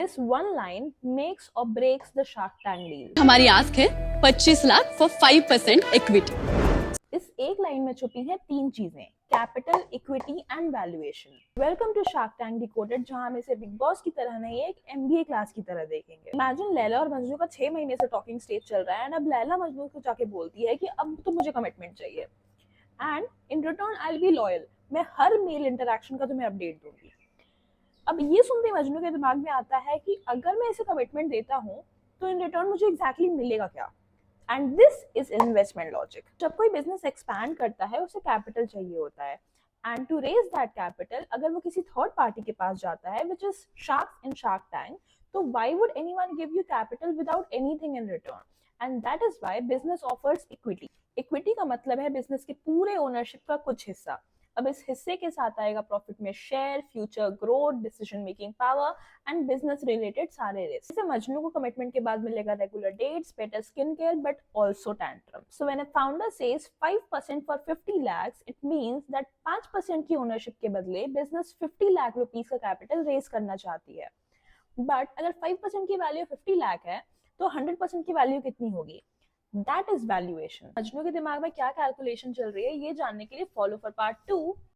This one line makes or breaks the Shark Tank deal. हमारी ask है 25 lakh for 5% equity. इस एक line में छुपी है तीन चीजें, capital, equity and valuation. Welcome to shark tank decoded, जहां हम इसे बिग बॉस की तरह नहीं एक एमबीए क्लास की तरह देखेंगे। इमेजिन लैला और मजनू का 6 महीने से टॉकिंग स्टेज चल रहा है एंड अब लैला मजनू को जाके बोलती है कि अब तो मुझे कमिटमेंट चाहिए and in return I will be loyal, मैं हर मेल इंटरेक्शन का तुम्हें अपडेट दूंगी। अब ये सुनते मजनू के दिमाग में आता है कि अगर मैं इसे कमिटमेंट देता हूँ तो इन रिटर्न मुझे एग्जैक्टली मिलेगा क्या। And this is investment logic. जब कोई बिजनेस एक्सपैंड करता है उसे कैपिटल चाहिए होता है and to raise that capital अगर वो किसी थर्ड पार्टी के पास जाता है which is sharks in Shark Tank, तो why would anyone give you capital without anything in return. And that is why business offers equity. Equity का मतलब है बिजनेस के पूरे ओनरशिप का कुछ हिस्सा। अब इस हिस्से के साथ आएगा प्रॉफिट में share, future growth, decision making power and business related सारे रिस्क। जैसे मजनू को कमिटमेंट के बाद मिलेगा regular dates, better skin care, but also tantrum. So when a founder says 5% for 50 lakhs, it means that 5% की ओनरशिप के बदले बिजनेस 50 लाख रुपीस का कैपिटल रेज करना चाहती है। बट अगर 5% की वैल्यू 50 लाख है तो 100% की वैल्यू कितनी होगी? That is valuation. मजनू के दिमाग में क्या कैलकुलेशन चल रही है ये जानने के लिए फॉलो फॉर पार्ट 2